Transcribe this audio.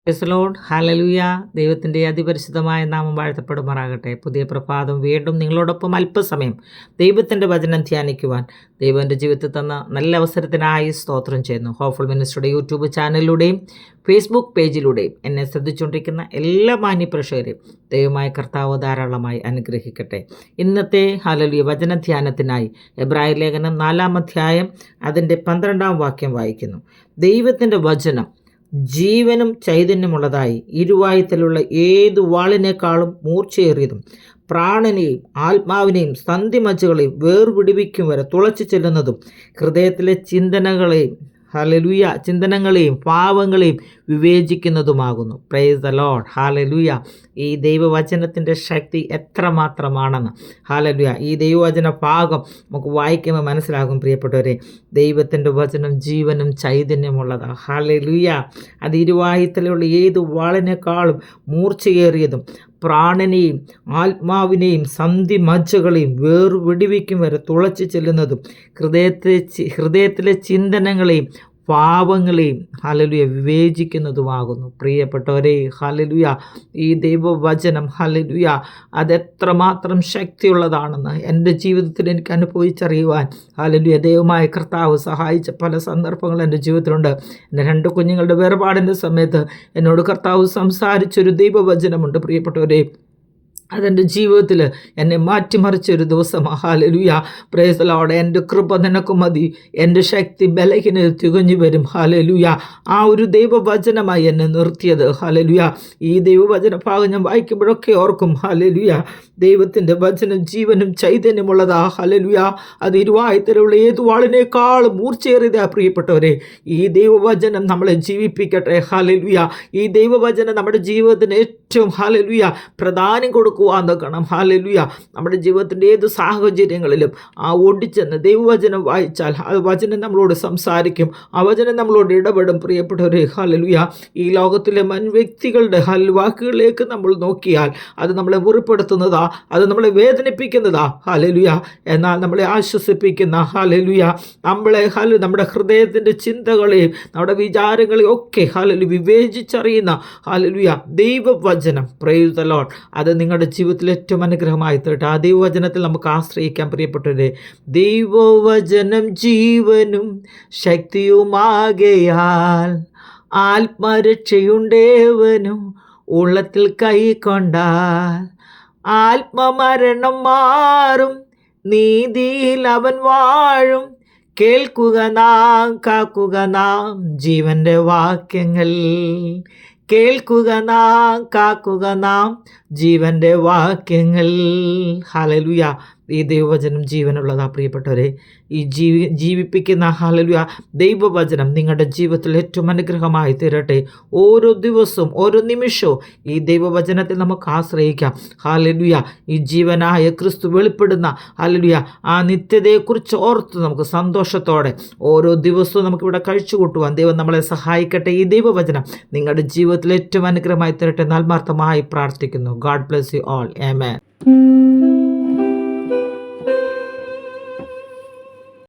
Praise the Lord. Hallelujah. ദൈവത്തിൻ്റെ അതിപരിശുദ്ധമായ നാമം വാഴ്ത്തപ്പെടുമാറാകട്ടെ. പുതിയ പ്രഭാതം വീണ്ടും നിങ്ങളോടൊപ്പം അല്പസമയം ദൈവത്തിൻ്റെ വചനം ധ്യാനിക്കുവാൻ ദൈവം എൻ്റെ ജീവിതത്തിൽ തന്ന നല്ല അവസരത്തിനായി സ്തോത്രം ചെയ്യുന്നു. ഹോപ്പ്ഫുൾ മിനിസ്റ്ററുടെ യൂട്യൂബ് ചാനലിലൂടെയും ഫേസ്ബുക്ക് പേജിലൂടെയും എന്നെ ശ്രദ്ധിച്ചുകൊണ്ടിരിക്കുന്ന എല്ലാ മാന്യപ്രേക്ഷകരെയും ദൈവമായ കർത്താവ് ധാരാളമായി അനുഗ്രഹിക്കട്ടെ. ഇന്നത്തെ ഹല്ലേലൂയ വചന ധ്യാനത്തിനായി എബ്രായ ലേഖനം 4-ാം അധ്യായം അതിൻ്റെ 12-ാം വാക്യം വായിക്കുന്നു. ദൈവത്തിൻ്റെ വചനം ജീവനും ചൈതന്യമുള്ളതായി ഇരുവായുത്തലുള്ള ഏതു വാളിനേക്കാളും മൂർച്ചയേറിയതും പ്രാണനെയും ആത്മാവിനെയും സന്ധിമജ്ജകളെയും വേർപിടിപ്പിക്കും വരെ തുളച്ചു ചെല്ലുന്നതും ഹൃദയത്തിലെ ചിന്തനങ്ങളെയും പാവങ്ങളെയും വിവേചിക്കുന്നതുമാകുന്നു. Praise the Lord. ഹല്ലേലൂയ. ഈ ദൈവവചനത്തിൻ്റെ ശക്തി എത്രമാത്രമാണെന്ന് ഈ ദൈവവചന ഭാഗം നമുക്ക് വായിക്കുമ്പോൾ മനസ്സിലാകും പ്രിയപ്പെട്ടവരെ. ദൈവത്തിൻ്റെ വചനം ജീവനും ചൈതന്യമുള്ളതാണ്. ഹല്ലേലൂയ. അത് ഇരുവായുത്തലുള്ള ഏത് വാളിനേക്കാളും മൂർച്ചയേറിയതും പ്രാണനെയും ആത്മാവിനെയും സന്ധിമജ്ജകളെയും വേർവിടിവിക്കും വരെ തുളച്ചു ചെല്ലുന്നതും ഹൃദയത്തിലെ ചിന്തനങ്ങളെയും പാവങ്ങളെയും വിവേചിക്കുന്നതുമാകുന്നു. പ്രിയപ്പെട്ടവരെ, ഈ ദൈവവചനം അതെത്രമാത്രം ശക്തിയുള്ളതാണെന്ന് എൻ്റെ ജീവിതത്തിൽ എനിക്ക് അനുഭവിച്ചറിയുവാൻ ദൈവമായ കർത്താവ് സഹായിച്ച പല സന്ദർഭങ്ങൾ എൻ്റെ ജീവിതത്തിലുണ്ട്. എൻ്റെ 2 കുഞ്ഞുങ്ങളുടെ വേർപാടിൻ്റെ സമയത്ത് എന്നോട് കർത്താവ് സംസാരിച്ചൊരു ദൈവവചനമുണ്ട് പ്രിയപ്പെട്ടവരെ. അതെൻ്റെ ജീവിതത്തിൽ എന്നെ മാറ്റിമറിച്ചൊരു ദിവസം. ഹല്ലേലൂയ. Praise the Lord. എൻ്റെ കൃപ നിനക്ക് മതി, എൻ്റെ ശക്തി ബലഹീനത തികഞ്ഞു വരും. ഹല്ലേലൂയ. ആ ഒരു ദൈവവചനമായി എന്നെ നിർത്തിയത്. ഹല്ലേലൂയ. ഈ ദൈവവചന ഭാഗം ഞാൻ വായിക്കുമ്പോഴൊക്കെ ഓർക്കും. ഹല്ലേലൂയ. ദൈവത്തിൻ്റെ വചനം ജീവനും ചൈതന്യമുള്ളതാ. ഹല്ലേലൂയ. അത് ഇരുവായുത്തലുള്ള ഏതു വാളിനേക്കാളും മൂർച്ചയേറിയതാ. പ്രിയപ്പെട്ടവരെ, ഈ ദൈവവചനം നമ്മളെ ജീവിപ്പിക്കട്ടെ. ഹല്ലേലൂയ. ഈ ദൈവവചനം നമ്മുടെ ജീവിതത്തിന് ഏറ്റവും പ്രധാനം കൊടുക്കും നോക്കണം. ഹല്ലേലൂയ. നമ്മുടെ ജീവിതത്തിൻ്റെ ഏത് സാഹചര്യങ്ങളിലും ഓടിച്ചെന്ന് ദൈവവചനം വായിച്ചാൽ ആ വചനം നമ്മളോട് സംസാരിക്കും, ആ വചനം നമ്മളോട് ഇടപെടും. പ്രിയപ്പെട്ടവരെ, ഹല്ലേലൂയ. ഈ ലോകത്തിലെ വ്യക്തികളുടെ വാക്കുകളിലേക്ക് നമ്മൾ നോക്കിയാൽ അത് നമ്മളെ മുറിപ്പെടുത്തുന്നതാ, അത് നമ്മളെ വേദനിപ്പിക്കുന്നതാ. ഹല്ലേലൂയ. എന്നാൽ നമ്മളെ ആശ്വസിപ്പിക്കുന്ന നമ്മളെ നമ്മുടെ ഹൃദയത്തിൻ്റെ ചിന്തകളെയും നമ്മുടെ വിചാരങ്ങളെയും ഒക്കെ വിവേചിച്ചറിയുന്ന ദൈവവചനം. Praise the Lord. അത് നിങ്ങളുടെ ജീവിതത്തിൽ ഏറ്റവും അനുഗ്രഹമായി തീരട്ടെ. ആ ദൈവവചനത്തിൽ നമുക്ക് ആശ്രയിക്കാൻ പ്രിയപ്പെട്ടവരെ. ദൈവവചനം ജീവനും ശക്തിയുമാകയാൽ ആത്മരക്ഷയുണ്ടേവനും ഉള്ളത്തിൽ കൈക്കൊണ്ടാൽ ആത്മമരണം മാറും, നീതിയിൽ അവൻ വാഴും. കേൾക്കുക നാം, കാക്കുക നാം ജീവൻ്റെ വാക്യങ്ങൾ. കേൾക്കുക നാം, കാക്കുക നാം ജീവൻ്റെ വാക്യങ്ങൾ. ഹല്ലേലൂയ. ഈ ദൈവവചനം ജീവനുള്ളതാ പ്രിയപ്പെട്ടവരെ. ഈ ജീവിപ്പിക്കുന്ന ദൈവവചനം നിങ്ങളുടെ ജീവിതത്തിൽ ഏറ്റവും അനുഗ്രഹമായി തീരട്ടെ. ഓരോ ദിവസവും ഓരോ നിമിഷവും ഈ ദൈവവചനത്തിൽ നമുക്ക് ആശ്രയിക്കാം. ഹല്ലേലൂയ. ഈ ജീവനായ ക്രിസ്തു വെളിപ്പെടുന്ന ആ നിത്യതയെക്കുറിച്ച് ഓർത്ത് നമുക്ക് സന്തോഷത്തോടെ ഓരോ ദിവസവും നമുക്കിവിടെ കഴിച്ചു കൂട്ടുവാൻ ദൈവം നമ്മളെ സഹായിക്കട്ടെ. ഈ ദൈവവചനം നിങ്ങളുടെ ജീവിതത്തിൽ ഏറ്റവും അനുഗ്രഹമായി തീരട്ടെ. ആത്മാർത്ഥമായി പ്രാർത്ഥിക്കുന്നു. God bless you all. Amen.